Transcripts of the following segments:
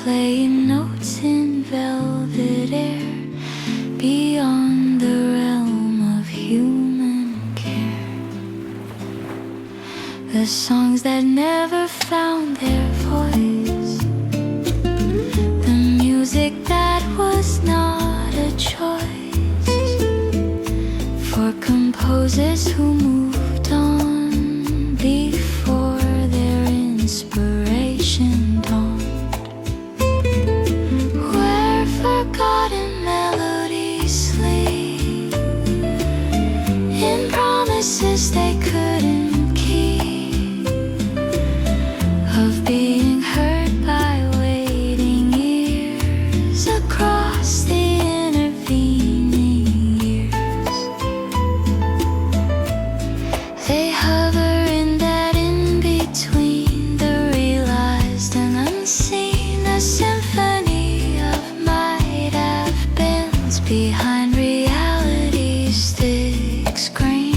playing notes in velvet air, beyond the realm of human care. The songs that never found their voice, the music that was not a choice, for composers who moved on before their inspiration dawned. Where forgotten melodies sleep in promises they couldn't keep, of being heard by waiting ears across the intervening years. They hover in that in-between, the realized and unseen, a symphony of might have beens behind reality's thick screens.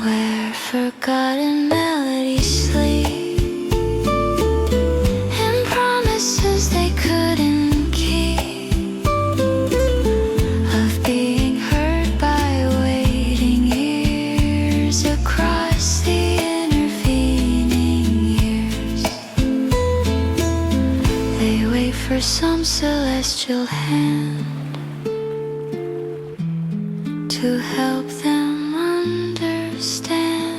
Where forgotten melodies sleep in promises they couldn't keep, of being heard by waiting ears across the intervening years. They wait for some celestial hand to help them understand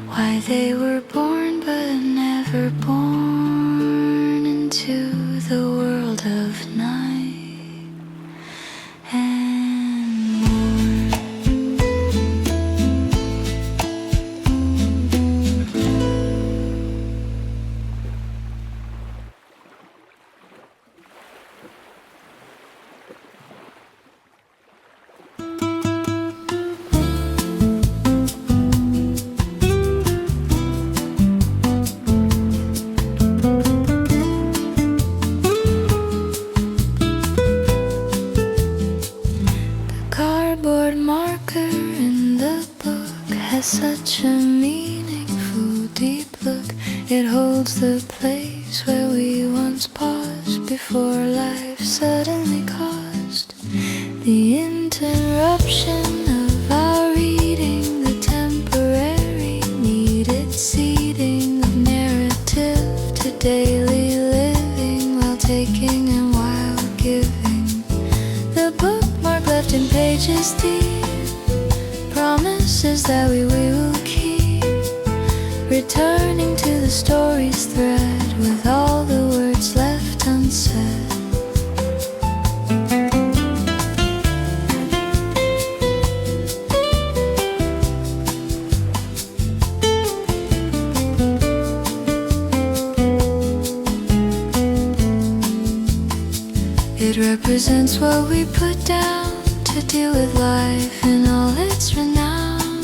why they were born but never born into the world of night and morn. Cardboard marker in the book has such a meaningful deep look. It holds the place where we once paused before life suddenly caused the interruption of our reading, the temporary needed seeding of narrative to daily living, while taking and while giving. The bookmark left in pages deep, promises that we will keep, returning to the story's thread with all the words left unsaid. It represents what we put down to deal with life in all its renown,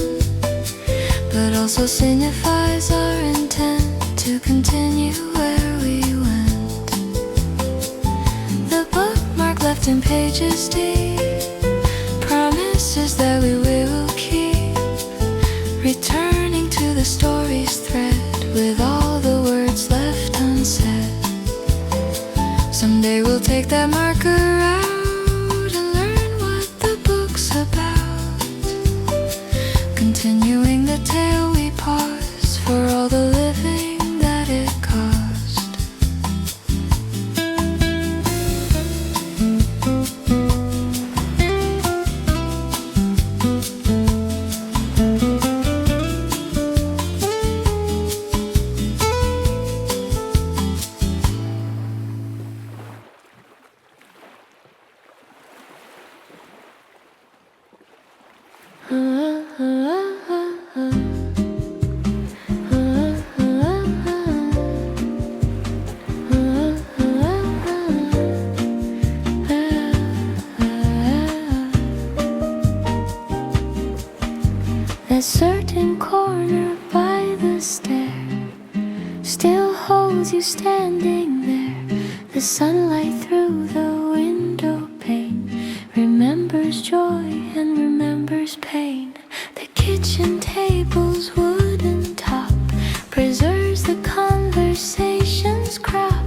but also signifies our intent to continue where we went. The bookmark left in pages deep, promises that we will keep, returning to the story's thread with all the words left unsaid. Someday we'll take that marker out and learn what the book's about, continuing the tale we paused for all the living that it cost. That certain corner by the stair still holds you standing there, the sunlight through the window pane. Remember remembers joy and remembers pain. The kitchen table's wooden top preserves the conversation's crop.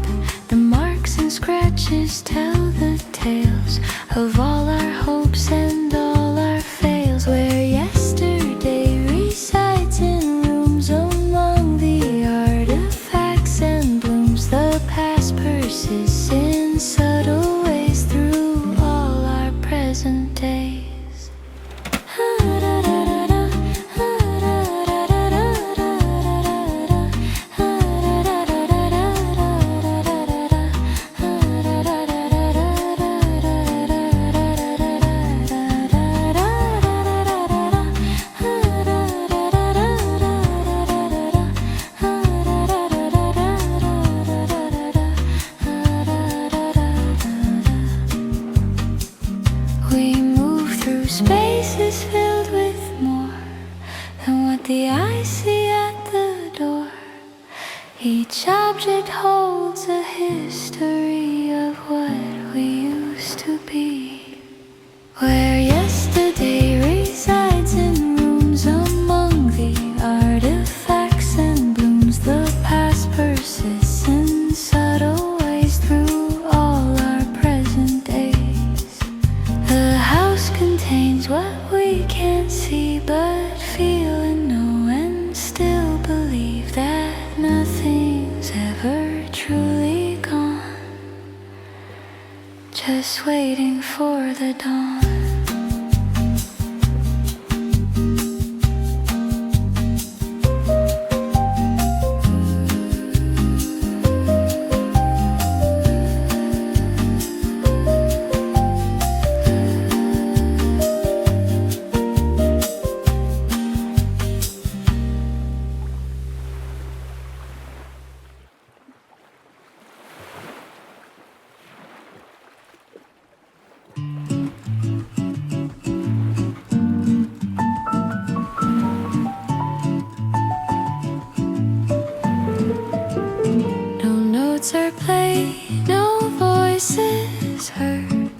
The marks and scratches tell the tales of all our hopes and all our fails. Where yesterday resides in rooms among the artifacts and blooms, the past persists in subtle ways through all our present days. Spaces filled with more than what the eyes see at the door. Each object holds a history of what we used to be. Where yesterday resides in rooms among the artifacts and blooms, the past persists in subtle ways through all our present days. The house contains what we can't see but feel and know, and still believe that nothing's ever truly gone, just waiting for the dawn. Are played, no voices heard,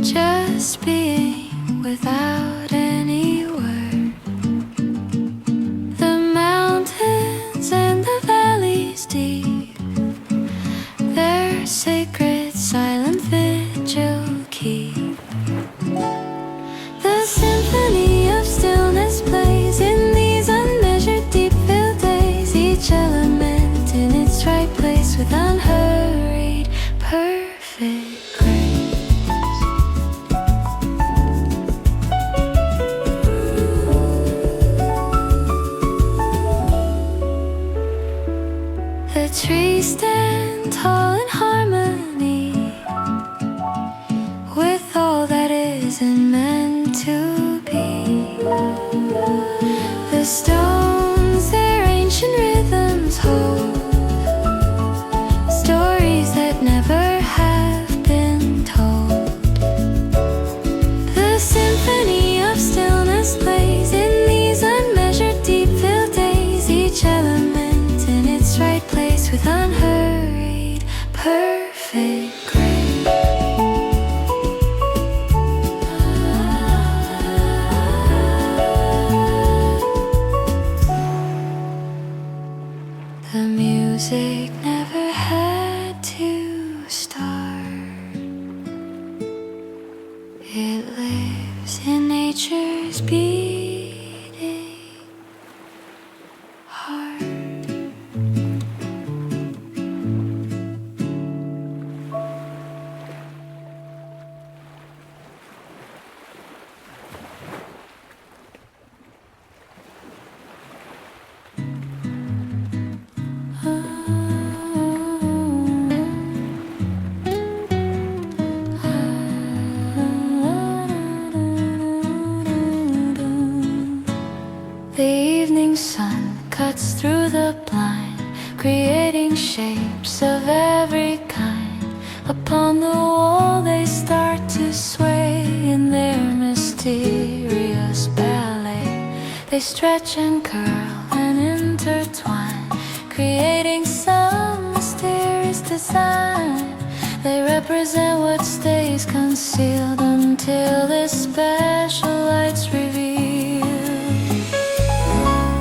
just being without any word. The mountains and the valleys deep, their sacred silent vigil keep. The symphony of stillness plays in these unmeasured deep-filled days, each element in its right place with unhurried, perfect grace. The trees stand tall in harmony with all that is and meant to be. The stones, their ancient rhythms hold, stories that never have been told. The symphony of stillness plays in these unmeasured deep-filled days, each element in its right place with unhurried, perfect grace. The music never had to start. It lives in nature's beating heart. The evening sun cuts through the blind, creating shapes of every kind. Upon the wall they start to sway in their mysterious ballet. They stretch and curl and intertwine, creating some mysterious design. They represent what stays concealed until until the special lights reveal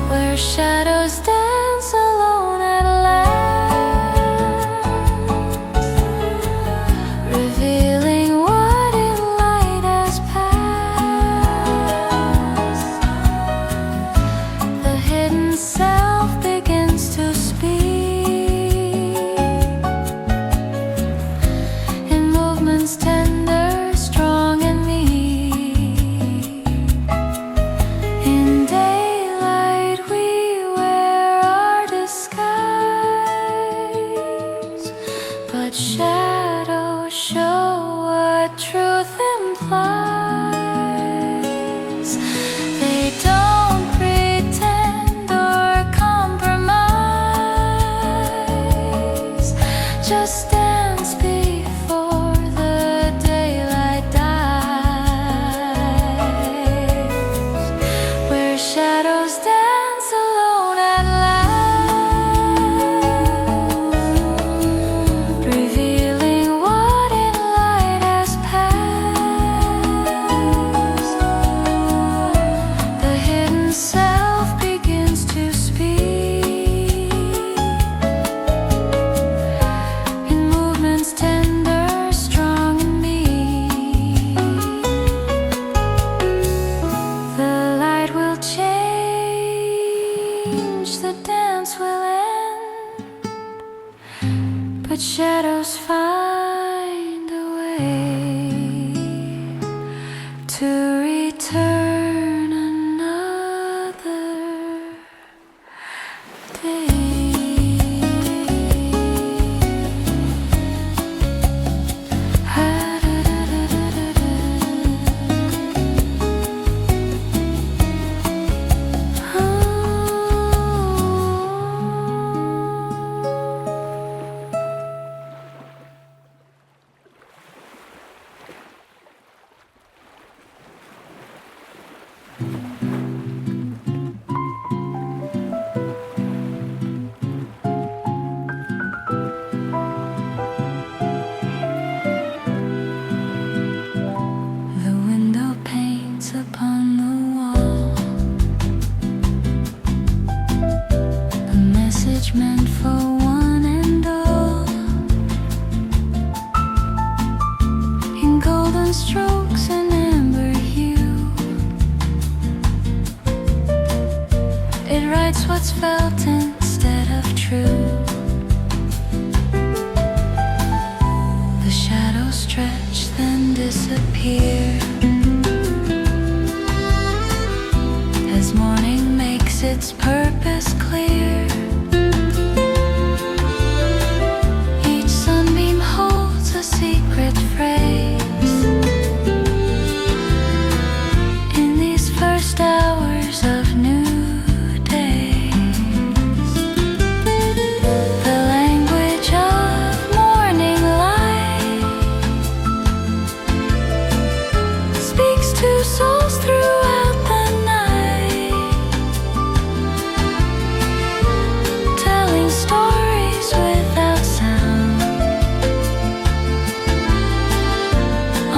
where shadows dance alone at last, revealing what in light has passed. The hidden self begins to speak in movements tender, strong and meek. In daylight we wear our disguise, but shadows show what truth implies. They don't pretend or compromise, just dance before the daylight dies, where shadows dance alone at last, revealing what in light has passed. The hidden self begins to speak in movements tender, strong and meek. The light will change, the dance will end, but shadows find a way to return another day. The window paints upon the wall a message meant for one and all, in golden strokes and amber hue. It writes what's felt instead of true. The shadows stretch, then disappear, as morning makes its purpose clear. Each sunbeam holds a secret phrase in these first hours of new days. The language of morning light speaks to souls throughout the night, telling stories without sound.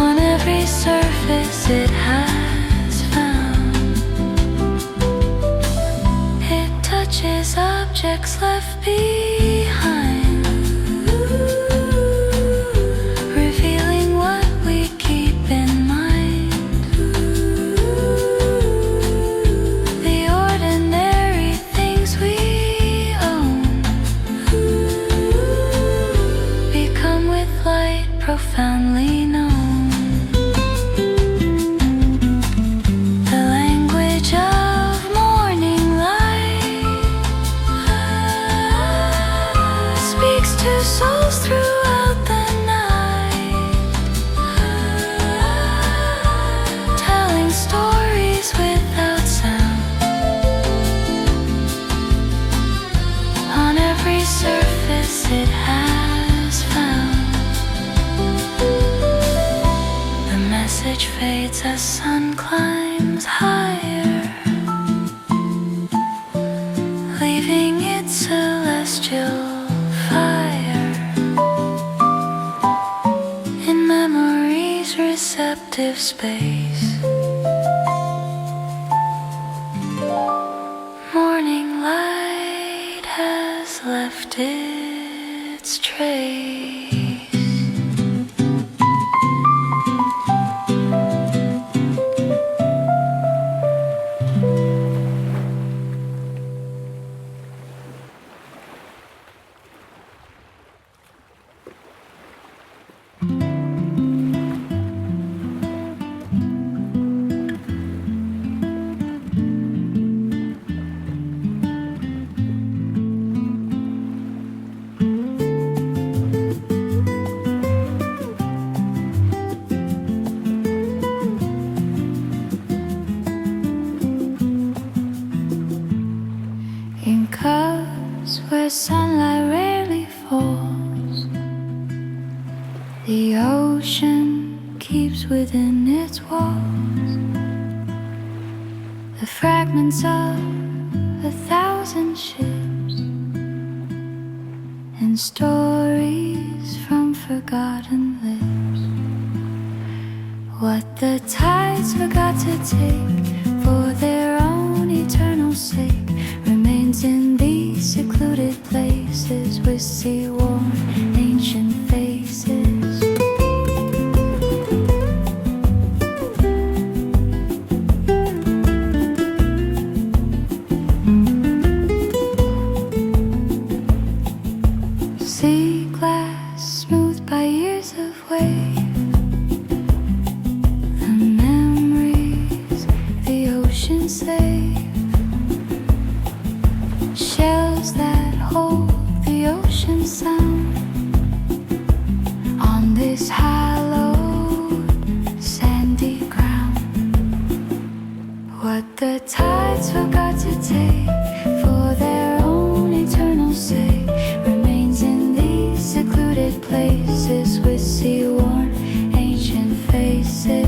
On every surface it has found, it touches objects left behind, revealing what we keep in mind. The ordinary things we own become with light profoundly known. The language of morning light speaks to souls throughout the night, telling stories without sound. On every surface it has found, the message fades as sun climbs higher, leaving its celestial fire in memories receptive reflective space. Morning light has left its trace. Where sunlight rarely falls, the ocean keeps within its walls the fragments of 1,000 ships and stories from forgotten lips. What the tides forgot to take for their own eternal sake remains in these secluded places with sea-worn ancient faces. Sea glass smoothed by years of wave, the memories the ocean saved. Shells that hold the ocean sound on this hallowed sandy ground. What the tides forgot to take for their own eternal sake remains in these secluded places with sea-worn ancient faces.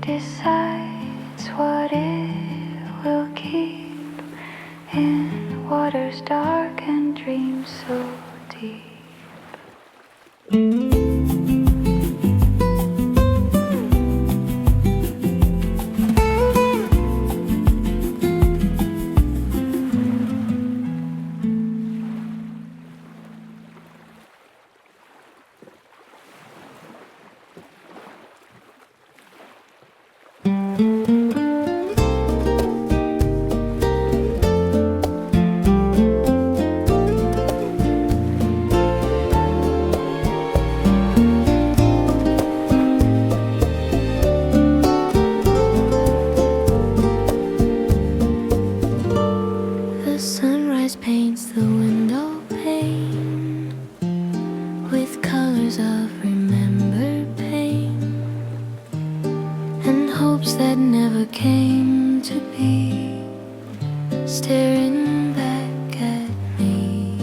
Decides what it will keep in waters dark and dreams so deep. Paints the window pane with colors of remembered pain and hopes that never came to be, staring back at me.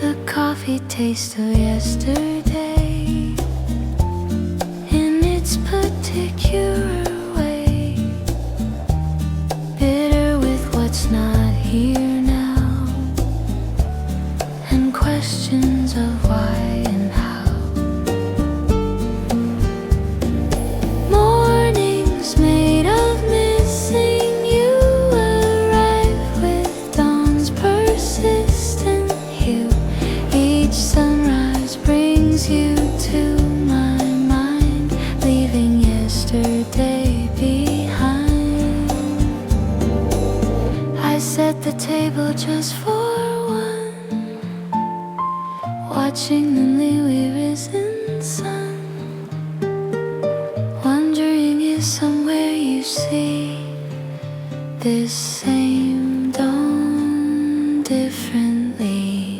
The coffee taste of yesterday in its particular way, bitter with what's not here now, and questions of why and how. Mornings made of missing you arrive with dawn's persistent hue. Each sunrise brings you to my mind, leaving yesterday behind. I set the table just for one, watching the newly risen sun, wondering if somewhere you see this same dawn differently.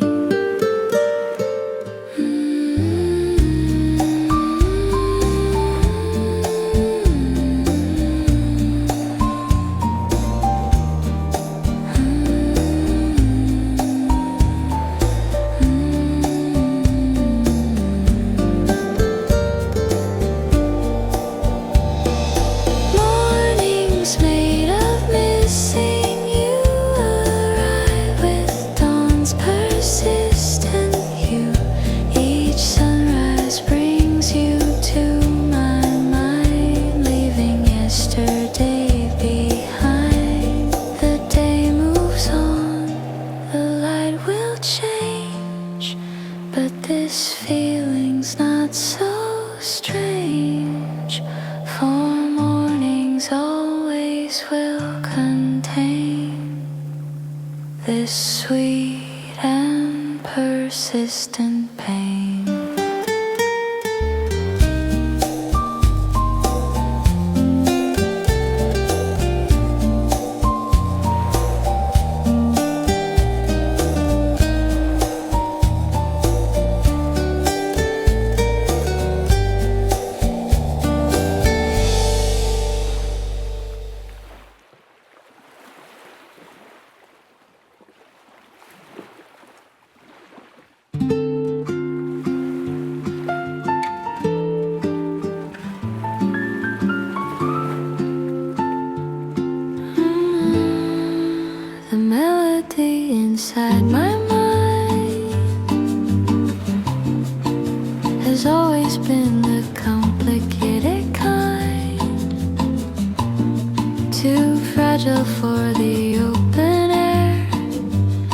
contain this sweet and persistent pain. The melody inside my mind has always been the complicated kind, too fragile for the open air,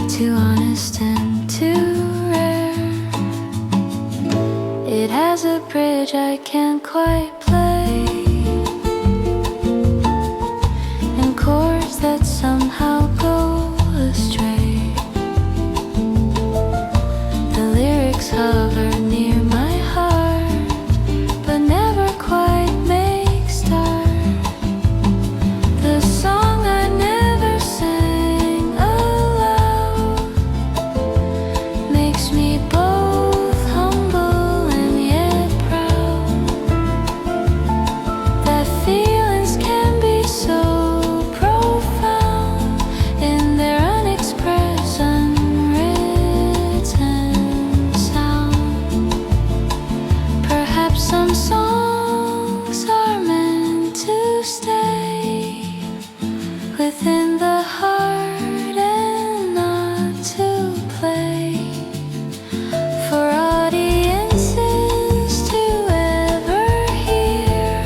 too honest and too rare. It has a bridge I can't quite play, and chords that somehow go astray. The lyrics hover near my heart, but never quite make start. The song I never sang aloud makes me both humble and yet proud. That feelings can be so profound in their unexpressed, unwritten sound. Perhaps some songs are meant to stay within the heart and not to play for audiences to ever hear,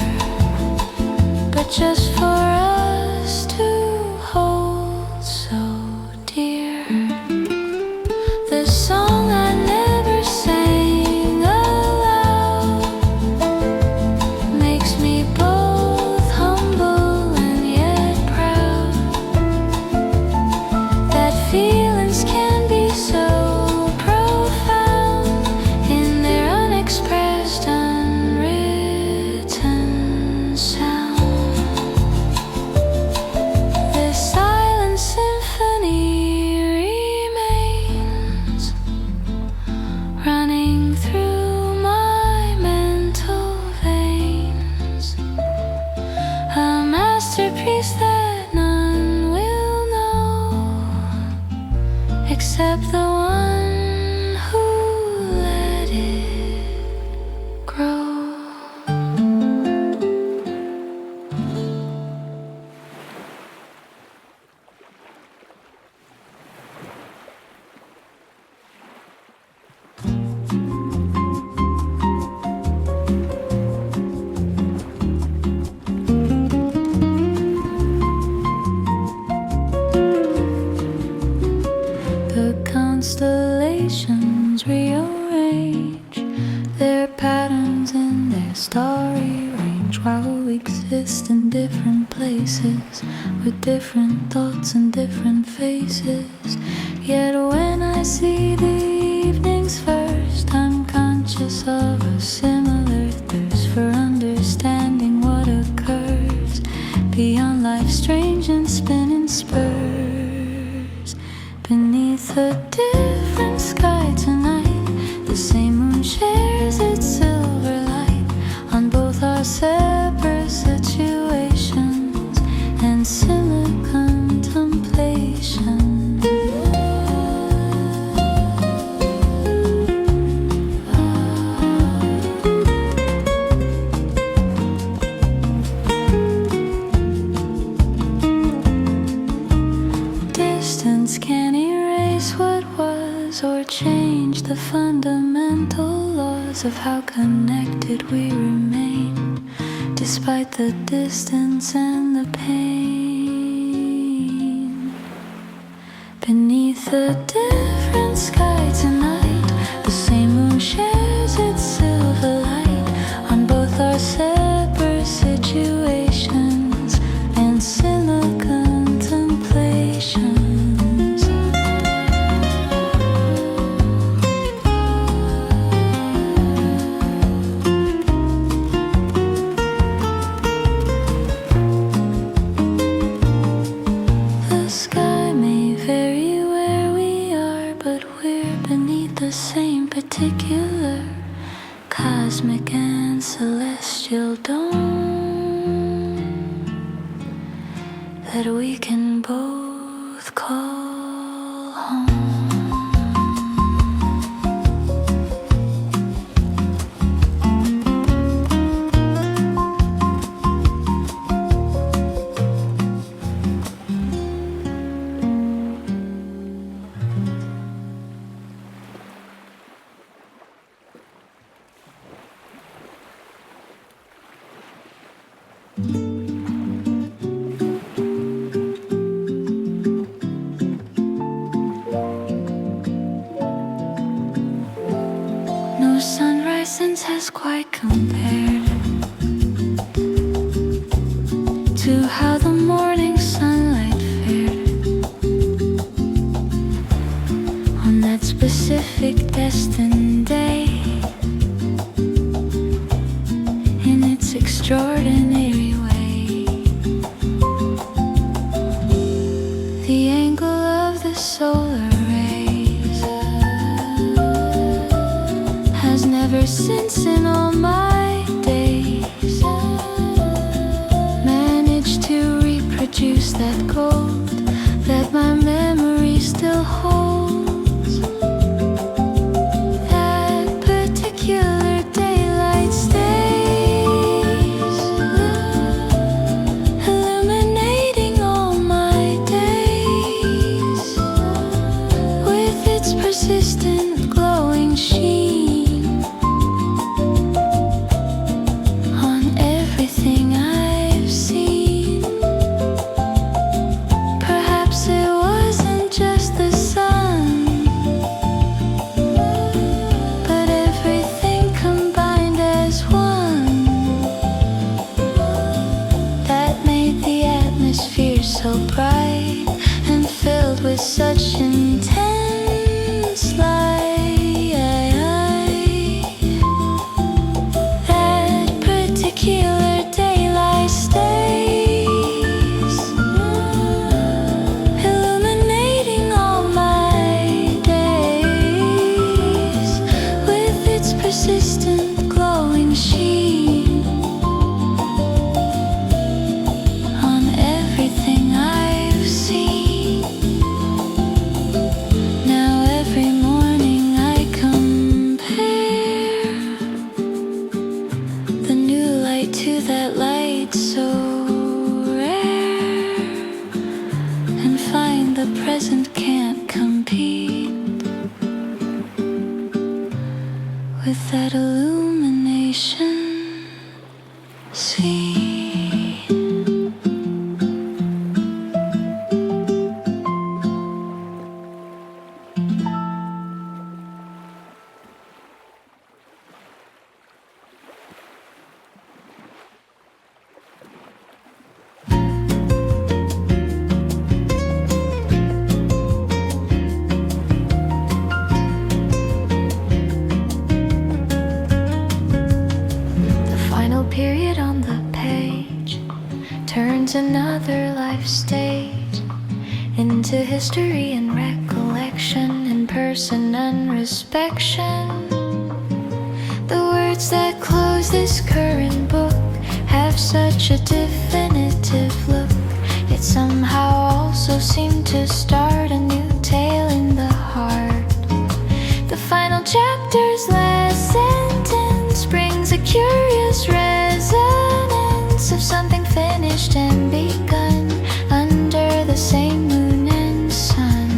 but just for us to hold so dear. The song I never sang aloud makes me both humble and yet proud. That feelings can be so profound in their unexpressed, unwritten sound. This silent symphony remains running through my mental veins, a masterpiece that none will know except the one who let it grow. The constellations rearrange their patterns in their starry range, while we exist in different places with different thoughts and different faces. Yet when I see the evenings first, I'm conscious of a similar thirst for understanding what occurs beyond life's strange and spinning spurs. Beneath a different sky tonight, the same moon shares its silver light on both our separate situations and similar contemplation. Distance can erase what was or change the fundamental laws of how connected we remain, despite the distance and the pain. Beneath a different sky tonight, the same moon shares its silver light on both our separate situations and similar call home. No sunrise since has quite compared to how the morning sunlight fared on that specific destined day. In its extraordinary way, the angle of the solar rays has never since in all my days managed to reproduce that gold that my memory still holds. That particular daylight stays illuminating all my days with its persistent glowing sheen on everything I've seen. Perhaps it wasn't just the sun, but everything combined as one that made the atmosphere so bright and filled with such intense light. That particular daylight stays illuminating all my days with its persistent glowing sheen on everything I've seen. Now every morning I compare the new light to that light so rare, and find the present can't compete with that illumination seen. The final period on the page turns another life stage into history and recollection, in person and respection. The words that close this current book have such a definitive look, yet somehow also seem to start a new tale in the heart. The final chapter's last sentence brings a curious resonance of something finished and begun under the same moon and sun.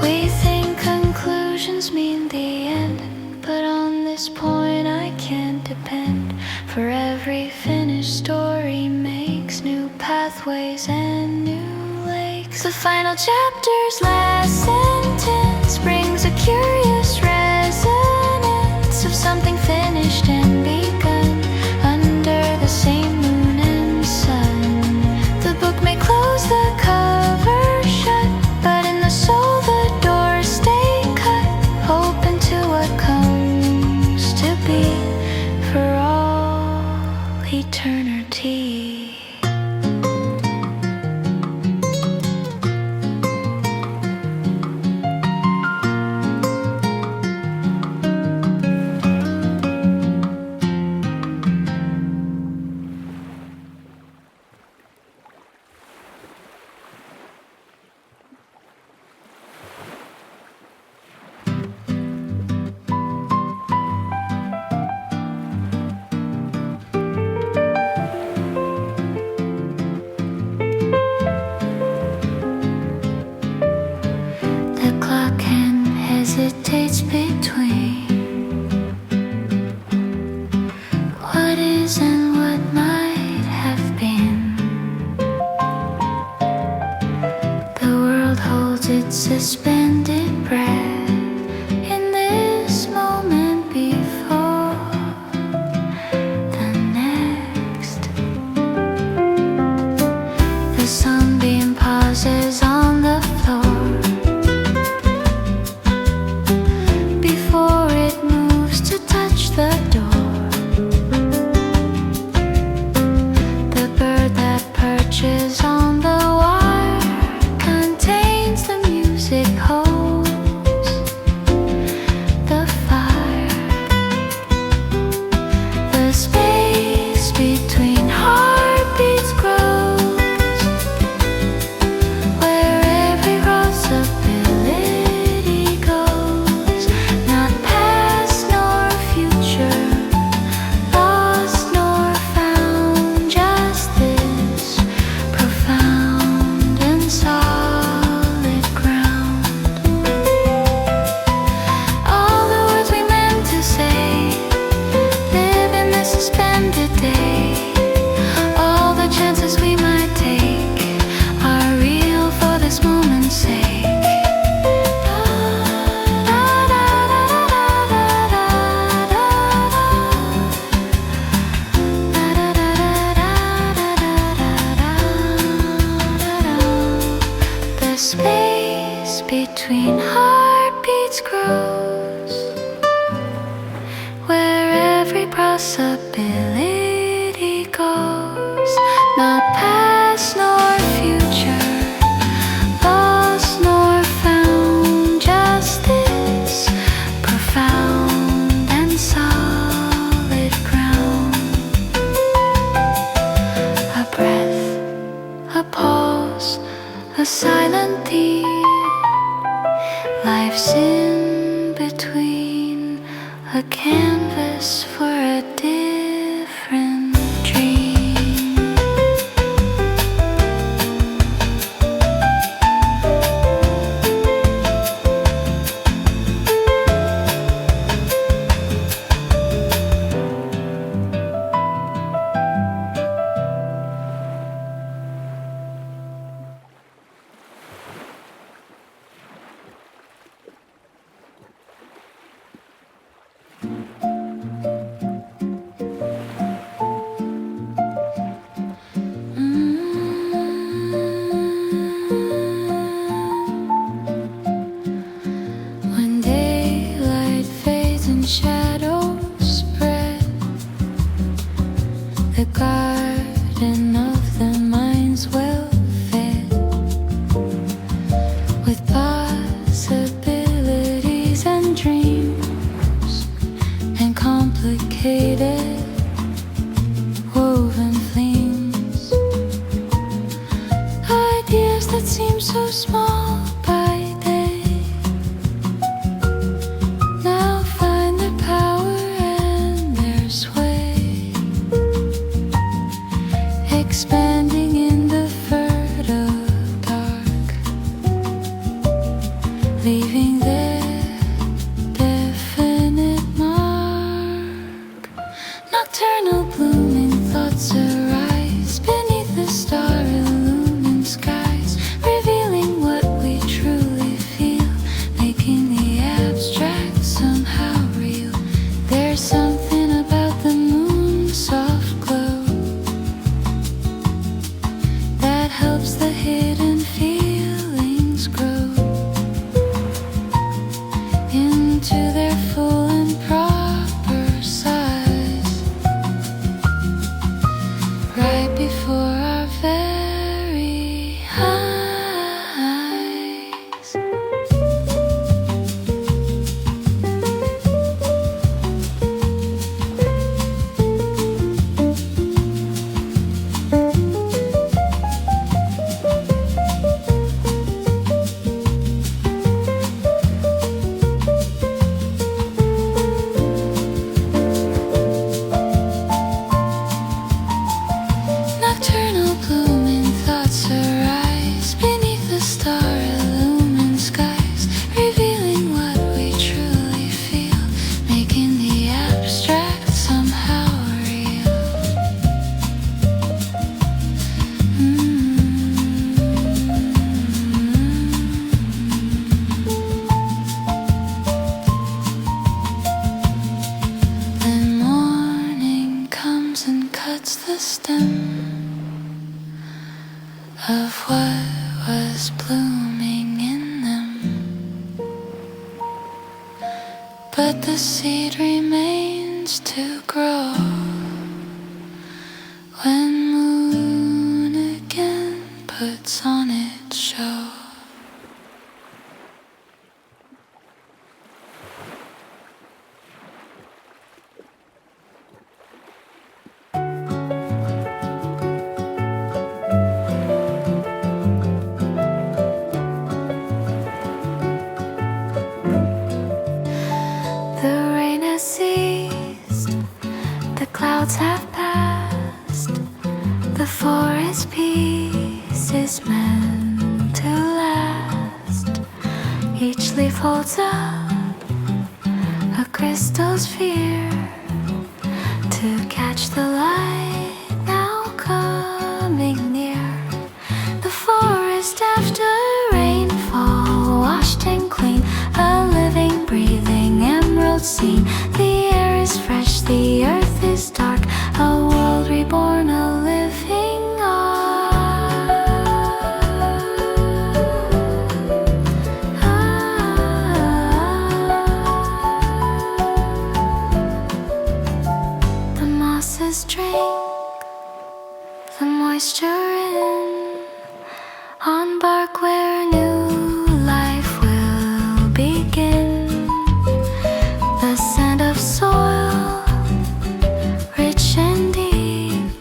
We think conclusions mean the end, but on this point I can't depend. For every finished story makes new pathways and new lakes. The final chapter's last sentence brings a curious resonance of something finished and begun under the same moon and sun. The book may close the cover shut, but in the soul the doors stay cut, open to what comes to be for all eternity. hesitates between what is and what might have been. The world holds its suspended breath in this moment before the next. The sunbeam pauses on the floor before it moves to touch the door. The bird that perches on the wire contains the music holds the fire. The space between heartbeats grows, where every possibility goes, not past nor future, lost nor found, just this profound and solid ground. All the words we meant to say live in this suspended day. All the chances we might take are real for this moment's sake. The space between heartbeats grows, where every possibility goes, not past nor future, lost nor found, just this profound and solid ground. A breath, a pause, a silent theme, life's in between, a canvas for a different dream. When daylight fades and shadows spread, the garden of the mind's well fed, with possibilities and dreams and complicated woven flings. Ideas that seem so small by day now find their power and their sway, expanding in the fertile dark, leaving their definite mark. Nocturnal blooming thoughts arise beneath the star-illumined skies, revealing what we truly feel, making the abstract somehow real. There's something about the moon's soft glow that helps the hidden feelings grow. the stem of what was blooming in them, but the seed remains to grow when moon again puts on its show. Clouds have passed. The forest peace is meant to last. Each leaf holds up a crystal sphere to catch the light now coming near. The forest after rainfall, washed and clean, a living, breathing emerald scene. The air is fresh, the earth is dark, a world reborn, a living art. The mosses drink the moisture in, on bark where new life will begin. The scent of soil, rich and deep,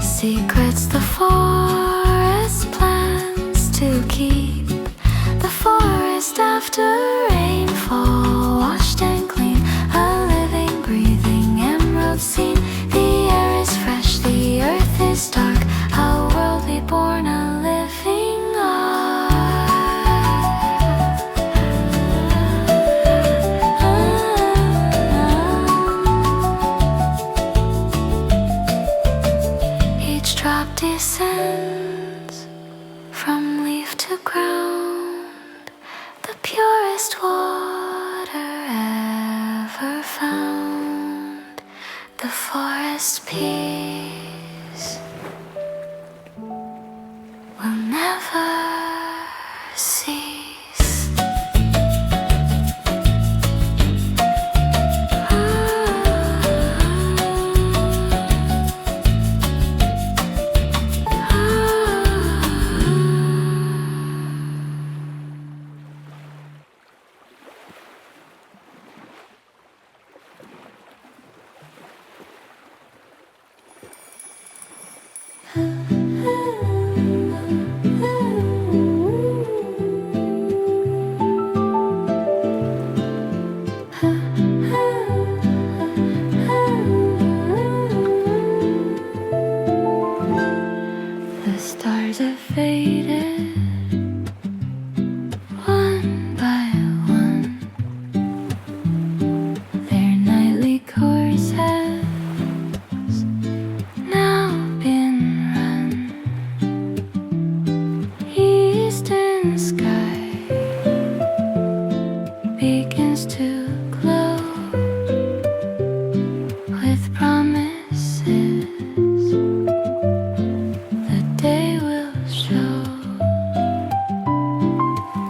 secrets the forest plans to keep. The forest after rainfall, washed and clean, a living, breathing emerald scene. The air is fresh, the earth is dark, a world reborn, a living art. Each drop descends from leaf to ground, the purest water ever found. The forest peace will never cease. The stars have faded one by one. Their nightly course has now been run. Eastern sky begins to glow with promises. The day will show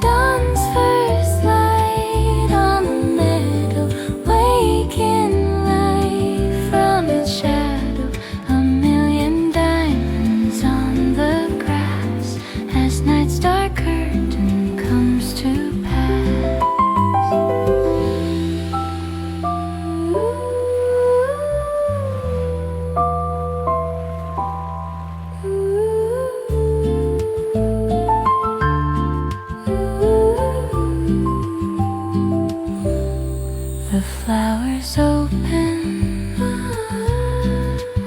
dawn's first light on the meadow, waking life from its shadow. A million diamonds on the grass as night's dark curtain comes to pass. The flowers open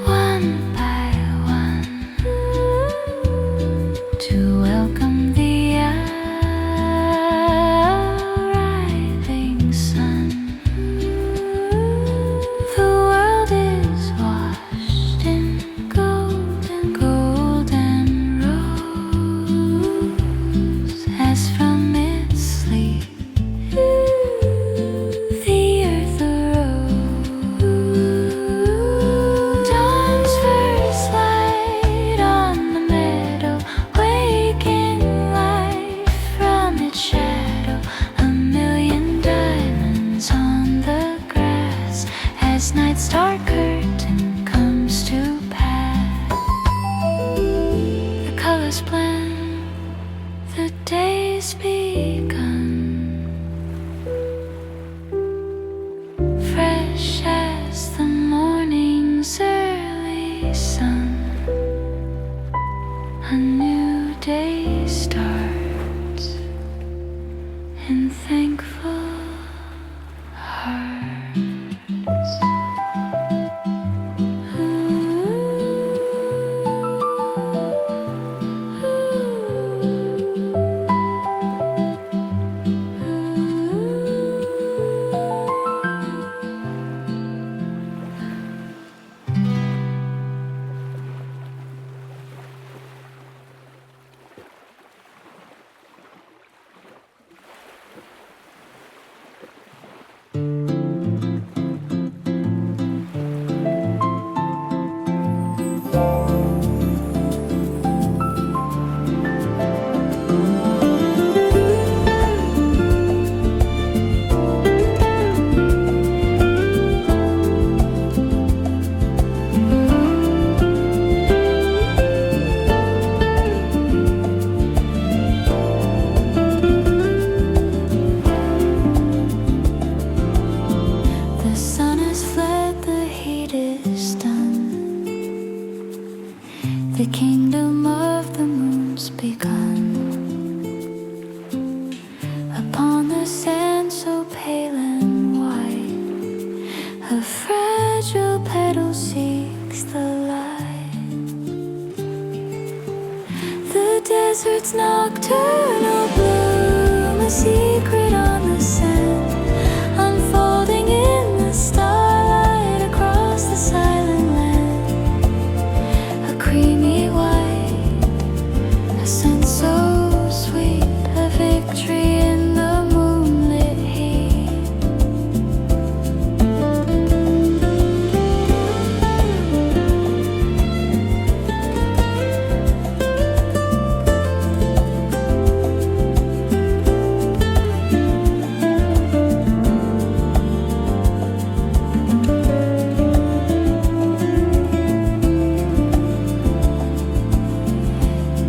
one by one to welcome the arriving sun. The world is washed in golden rose as from its sleep the earth arose. and thankful hearts. The kingdom of the moon's begun. Upon the sand so pale and white, a fragile petal seeks the light. The desert's nocturnal bloom, a secret on the sand, unfolding in the starlight across the silent land. A creamy white, a scent so sweet, a victory in the moonlit heat.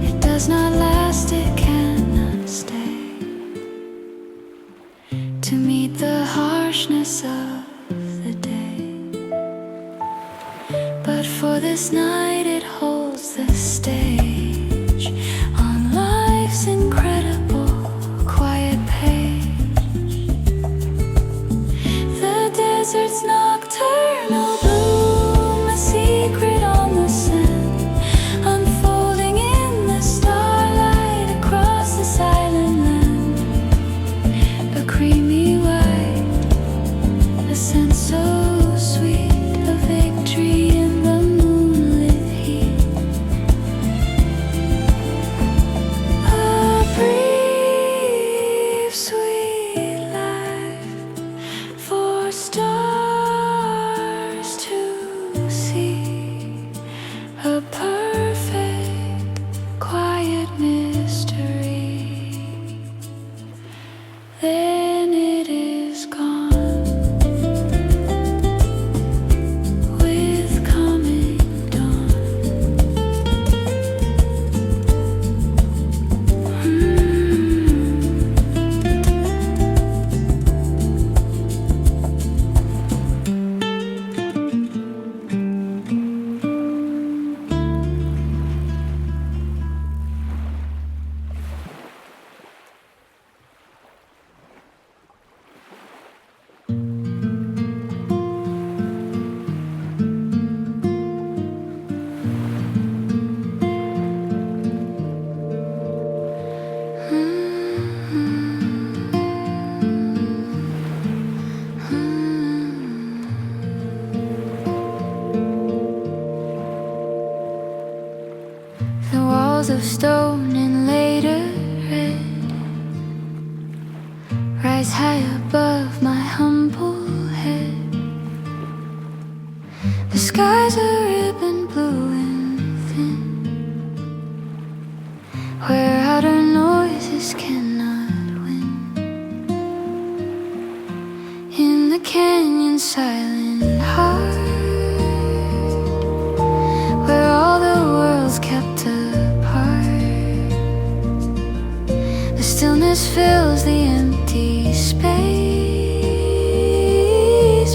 It does not last, it cannot stay, to meet the harshness of the day. But for this night it holds the stage on life's incredible quiet page. The desert's nocturnal bloom, a secret on the sand, unfolding in the starlight across the silent land. A creamy white, a scent so sweet, a victory in the moonlit heat. A brief sweet life for stars to see, a perfect quiet mystery. Then it is gone with coming dawn. The walls of stone inlaid red rise high above my humble head. The skies are ribbon blue and thin, where outer noises cannot win. In the canyon's silent heart, where all the world's kept apart, the stillness fills the empty space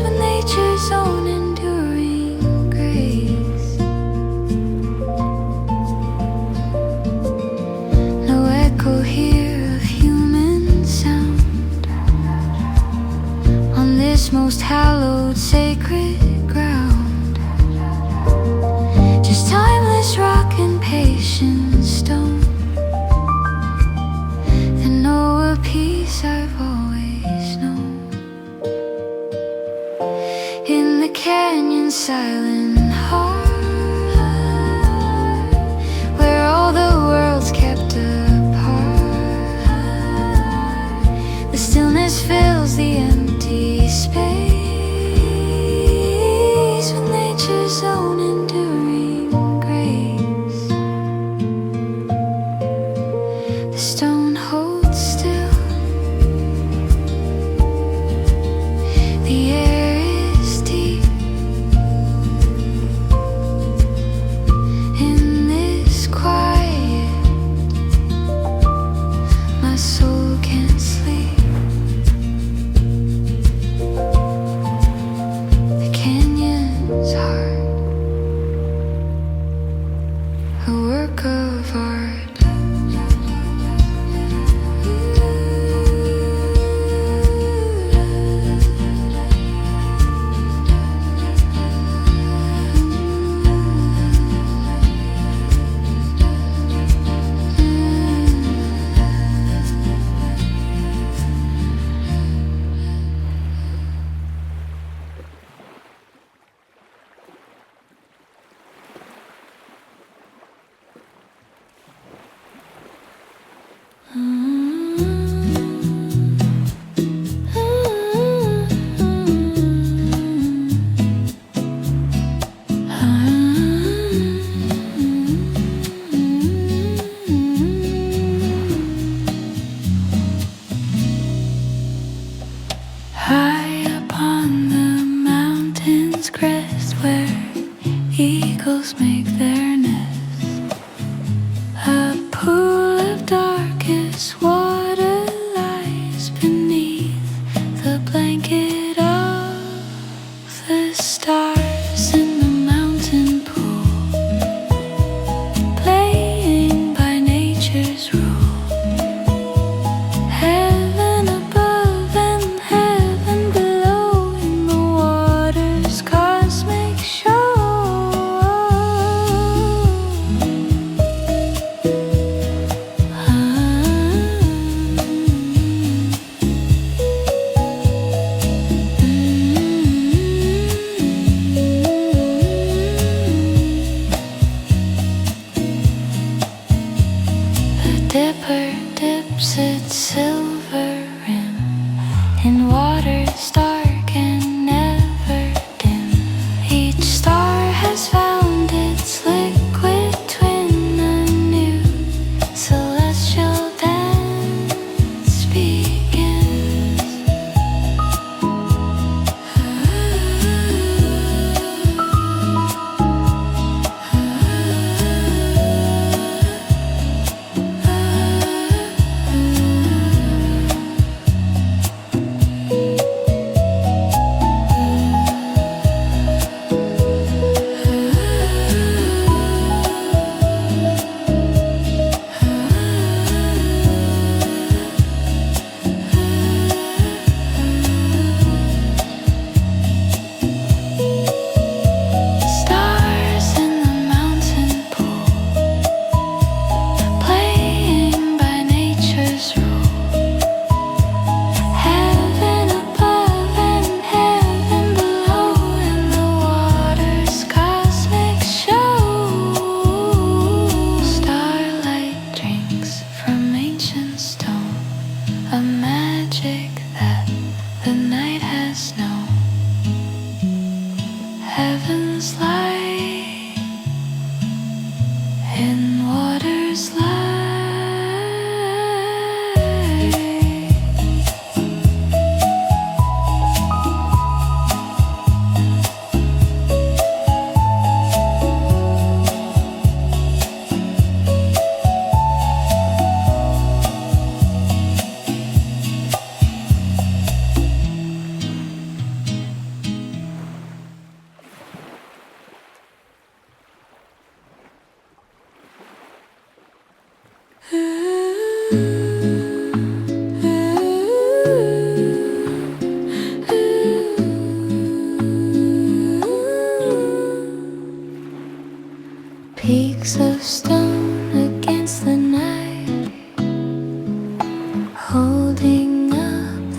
with nature's own enduring grace. No echo here of human sound, this most hallowed sacred ground. Just timeless rock and patient stone, and know a peace I've always known. In the canyon's silent heart, where all the world's kept apart, the stillness fills the empty space with nature's own enduring grace. The stone holds still, the air is deep. In this quiet, my soul can't sleep. The canyon's heart, a work of art. High upon the mountain's crest, where eagles make their nest, a pool of darkest water lies beneath the blanket of the stars in the mountain pool, playing by nature's rule. Heaven above and heaven below,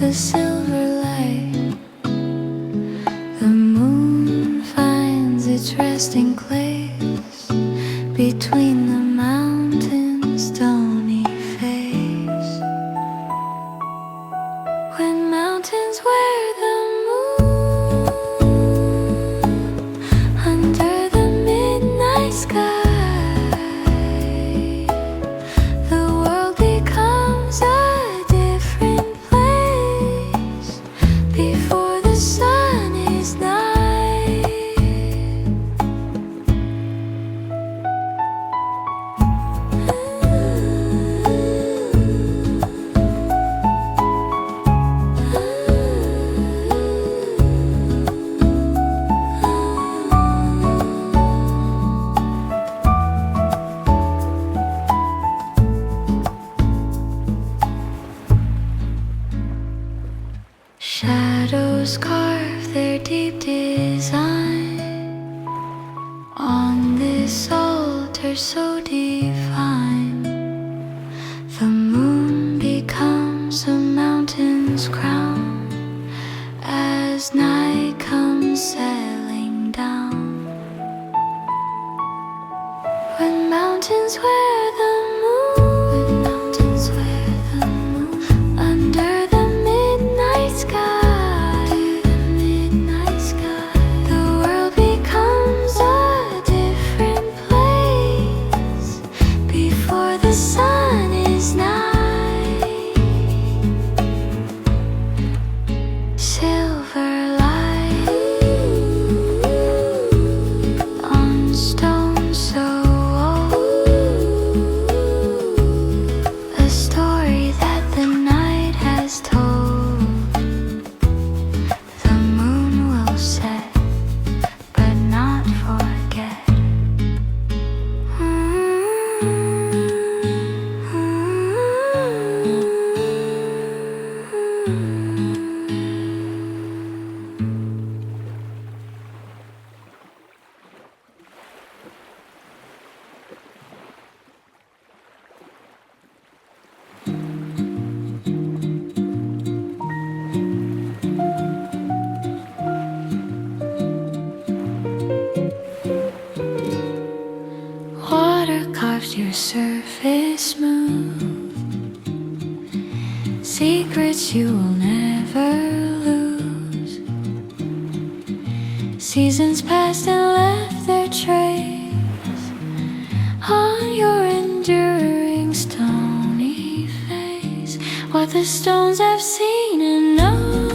the silver light. The moon finds its resting place between the mountains' stony face. When mountains wear the moon under the midnight sky, the world becomes a different place before the sun is night. Shadows carve their deep design on this altar so divine. The moon becomes a mountain's crown as night comes settling down. When mountains wear the moon, under the midnight sky, the world becomes a different place before the sun is night. Silver light on stone so old, a story that the night has told. The moon will set, but not forget. Water carves your surface smooth, secrets you will never lose. Seasons passed and left their trace on your enduring stony face. What the stones have seen and known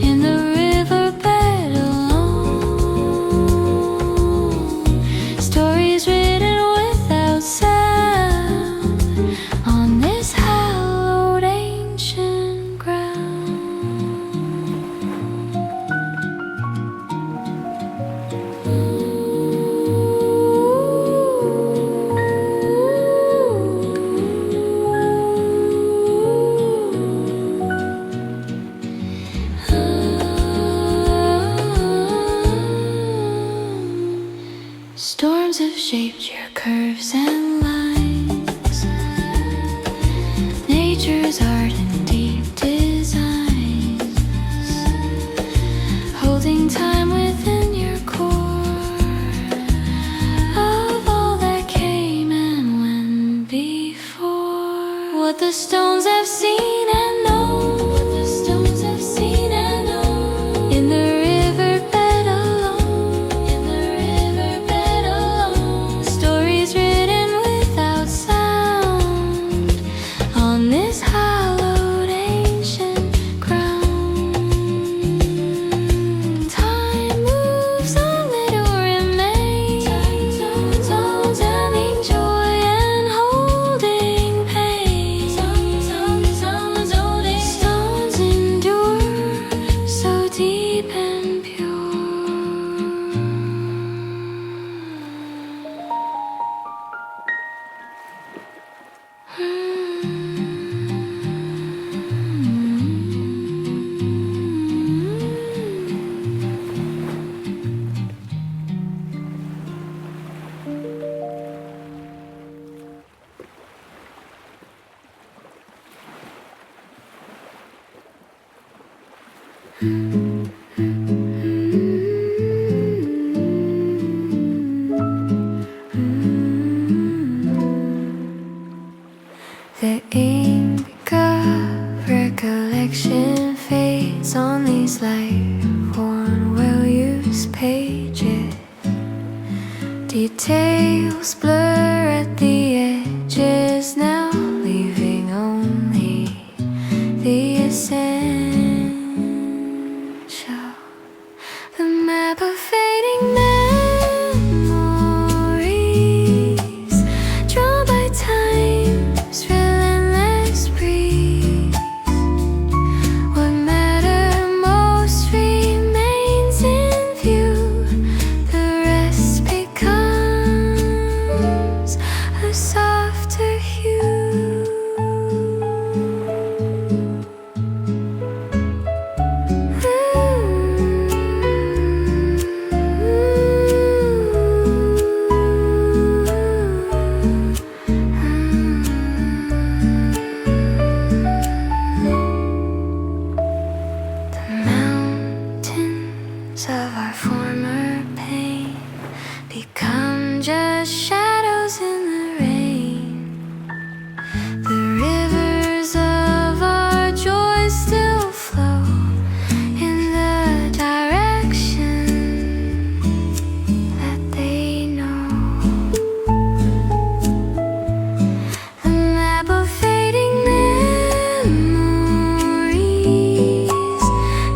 in the riverbed alone. Stories written without sound on this hallowed ancient ground. Storms have shaped your curves and lines, nature's art and deep designs, holding time within your core of all that came and went before. What the stones have seen and known, in the riverbed alone, stories written without sound on this hallowed ancient ground. Time moves on, little remains, telling joy and holding pain. The ink of recollection fades on these light-worn, well-used pages. Details blur at the edges now, leaving only the essential. The map of fading memories, drawn by time's relentless breeze. What matter most remains in view, the rest becomes a softer hue. The mountains of our former pain become just shadows in the rain. The rivers of our joy still flow in the direction that they know. The map of fading memories,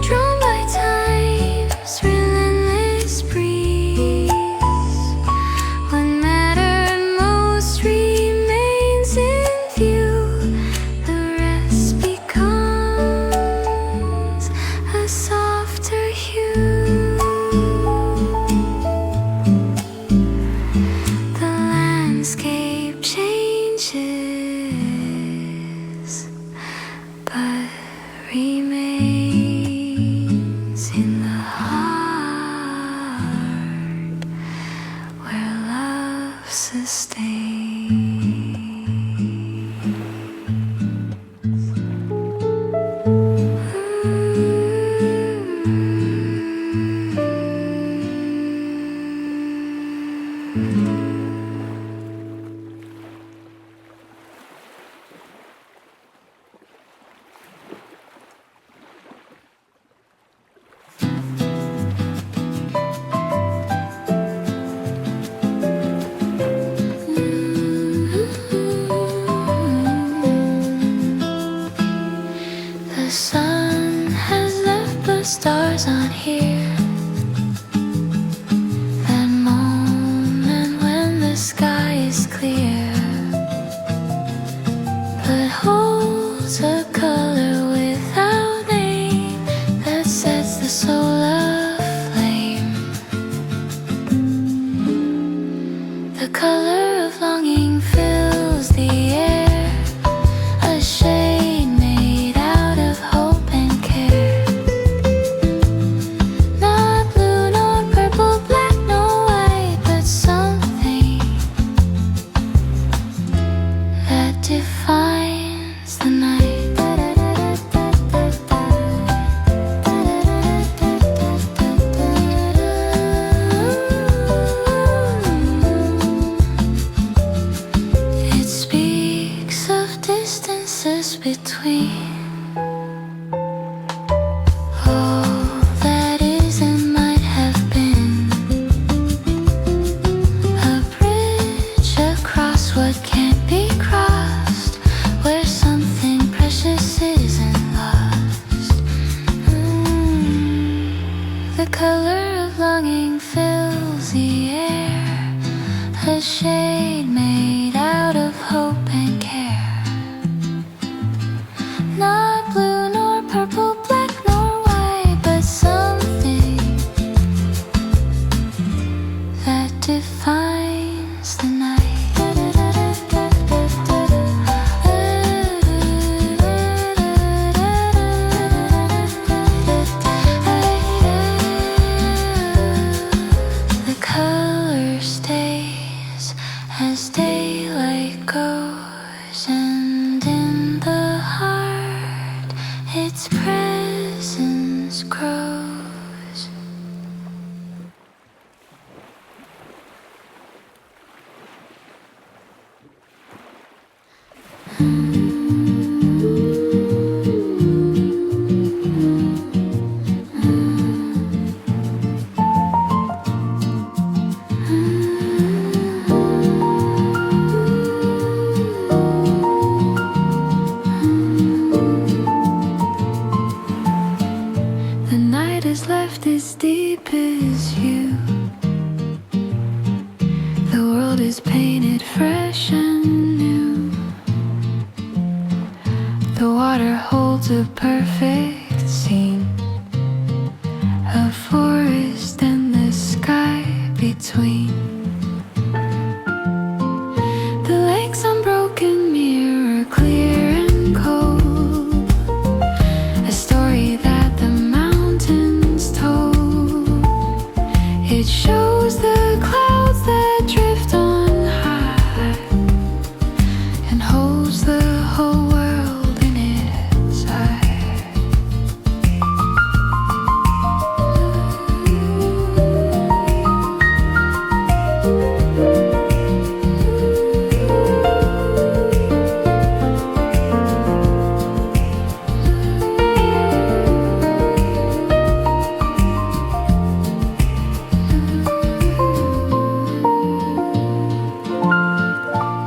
drawn by time's relentless breeze. What mattered most remains in view, the rest becomes a softer hue. The landscape changes, but remains in the heart where love sustains. The sun has left the stars on here. That moment when the sky is clear, but holds a color without name that sets the soul aflame. The color of longing fills the air, a shade made out of hope and care. Not blue nor purple, black nor white, but something that defines the night. It speaks of distances between all that is and might have been, a bridge across what can't be crossed, where something precious isn't lost. The color of longing fills the air, a shade made out of hope and care. Not blue nor purple, black nor white, but something that defines the night. The color stays as daylight goes, and in the heart its presence grass grows. The night is left as deep as you. The world is painted fresh and new. The water holds a perfect scene, a forest and the sky between. The lake's unbroken mirror, clear and cold, a story that the mountains told. It shows the clouds that drift on high and holds the whole world in its eye.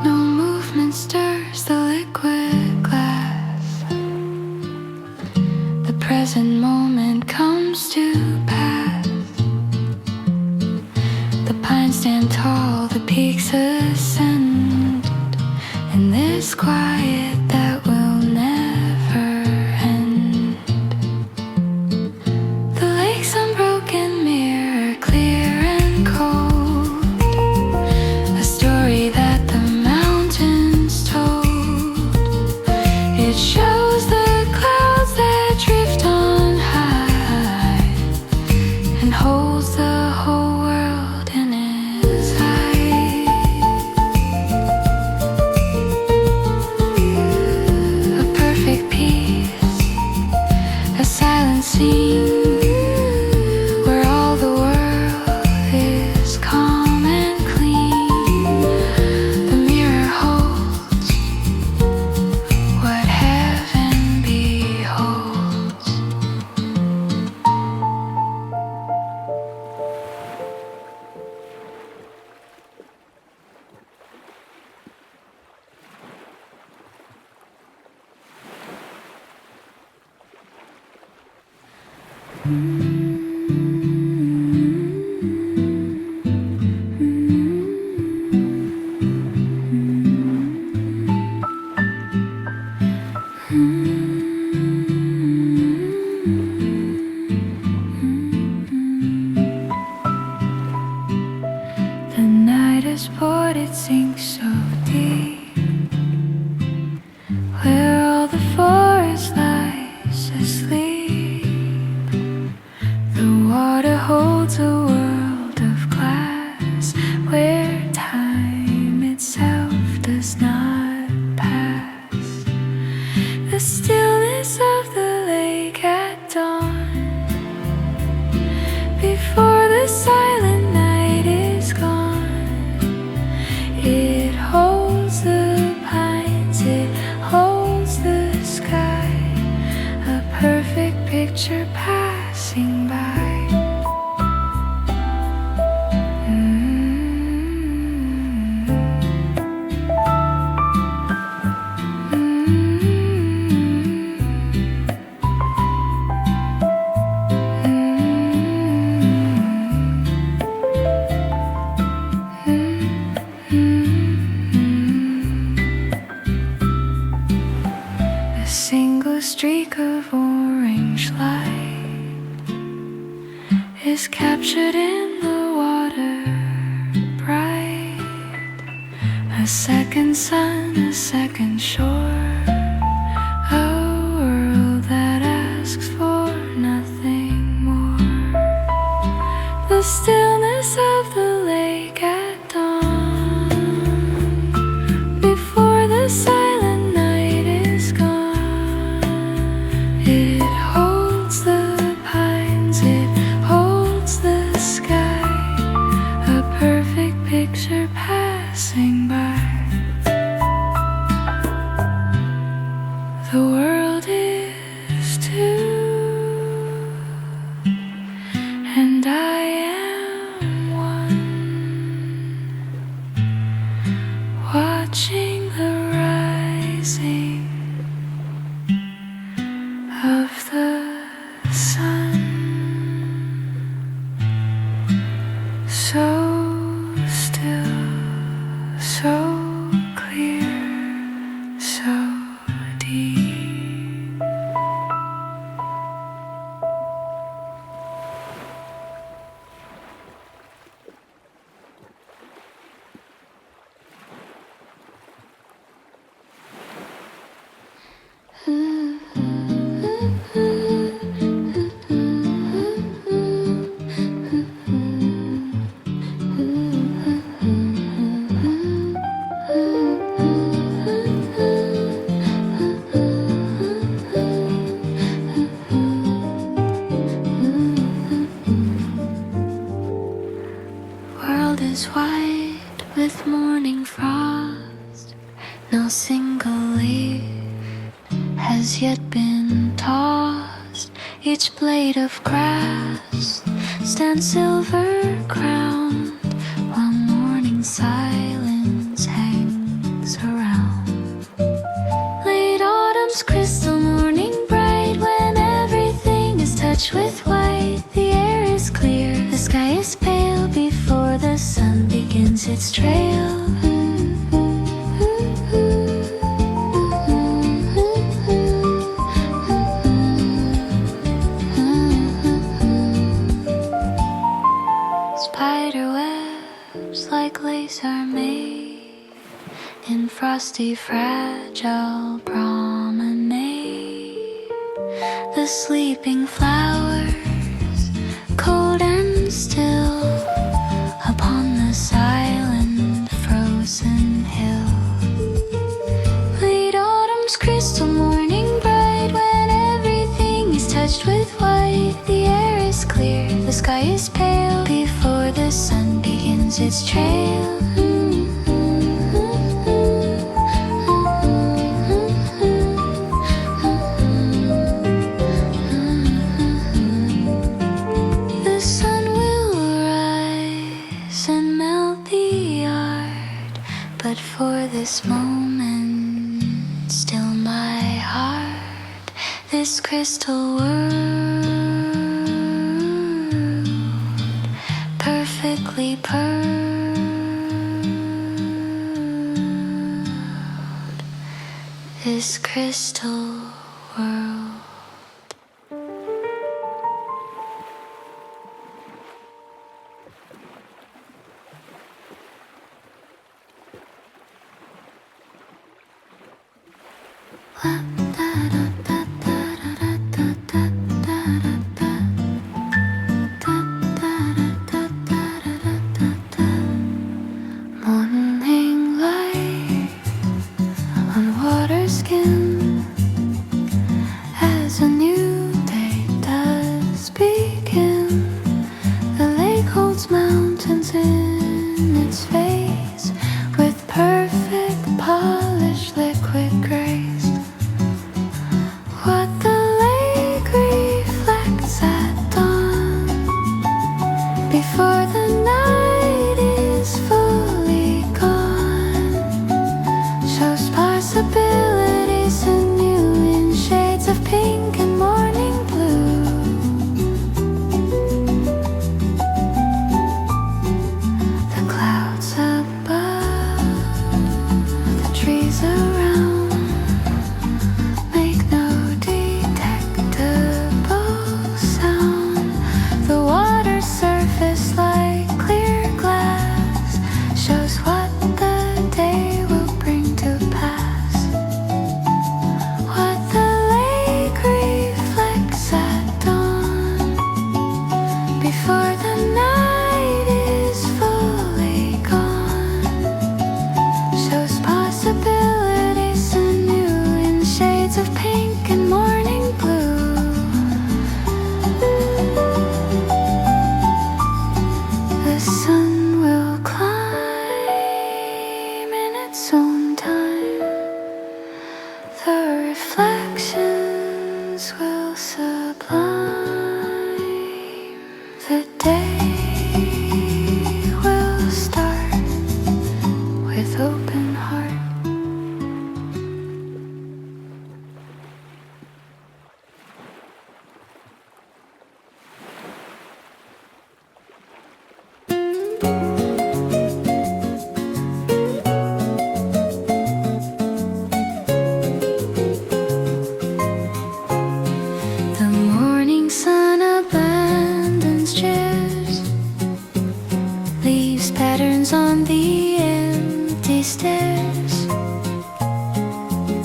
No movement stirs the liquid glass. The present moment comes to pass. The pines stand tall, the peaks ascend in this quiet that will never end. The lake's unbroken mirror, clear and cold, a story that the mountains told. It shows the clouds that drift on high and holds the whole world in its eye. A perfect piece, a silent scene where all the world is calm and clean. The mirror holds what heaven beholds. The night is poured, it sinks so deep, where all the forest lies asleep. The water holds a world of glass, where time itself does not pass. The stillness of the lake at dawn, before the silent night is gone. It holds the pines, it holds the sky, a perfect picture passing by. A single streak of orange light is captured in the water bright. A second sun, a second shore, a world that asks for nothing more. The stillness of the lake at dawn, before the silent night is gone. It holds the past. and tossed. Each blade of grass stands silver crowned, while morning silence hangs around. Late autumn's crystal morning bright, when everything is touched with white. The air is clear, the sky is pale before the sun begins its trail. Spider webs like lace are made in frosty, fragile promenade. The sleeping flowers, cold and still, upon the silent, frozen hill. Late autumn's crystal morning bright, when everything is touched with white. The air is clear, the sky is pale before the sun begins its trail. The sun will rise and melt the art, but for this moment, still my heart, this crystal world, perfectly purred, this crystal world. Morning light on water skin, as a new day does begin. The lake holds mountains in its face, with perfect polished liquid grace. What the lake reflects at dawn, before the night is fully gone, shows possibilities anew in shades of pink and morning blue. The clouds above, the trees around, make no detectable sound. The water's surface, like clear glass, shows what the day will bring to pass. What the lake reflects at dawn, before the night is fully gone, shows possibilities anew in shades of pink and morning blue. The sun will climb in its own time, the reflections will sublime. The day will start with open heart. The morning sun abandons chairs, leaves patterns on the empty stairs,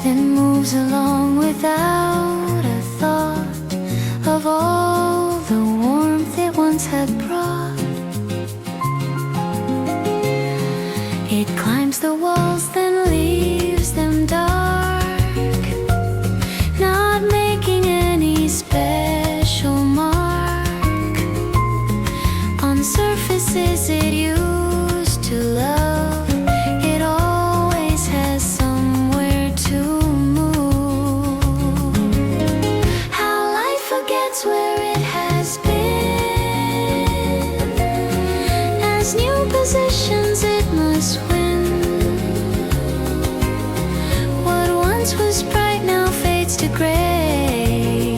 then moves along without a thought of all the warmth it once had brought. It climbs the walls, then leaves them dark, not making any special mark on surfaces it used to love. It always has somewhere to move. forgets where it has been. As new positions it must win. What once was bright now fades to gray,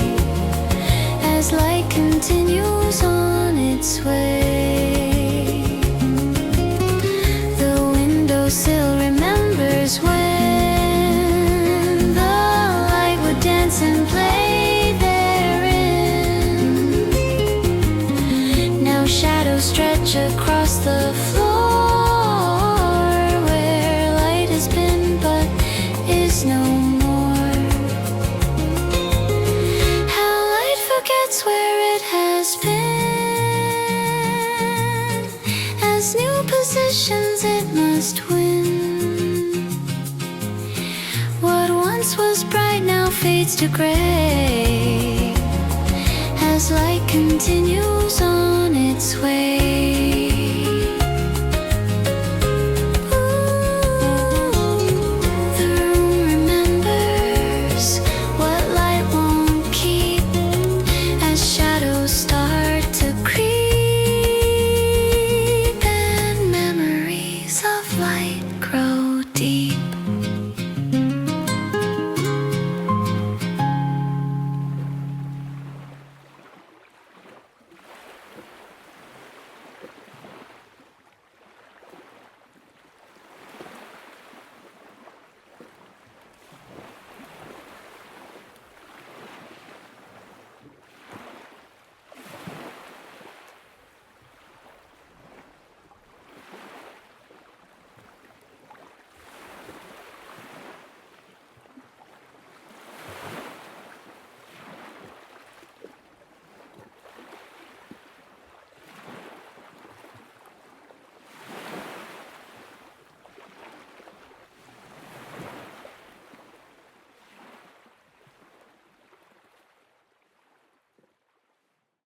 as light continues on its way. The windowsill remembers when the light would dance and play therein. Now shadows stretch across the floor, where light has been but is no more. How light forgets where it has been. As new positions it must win. What once was bright now fades to gray, as light continues on its way.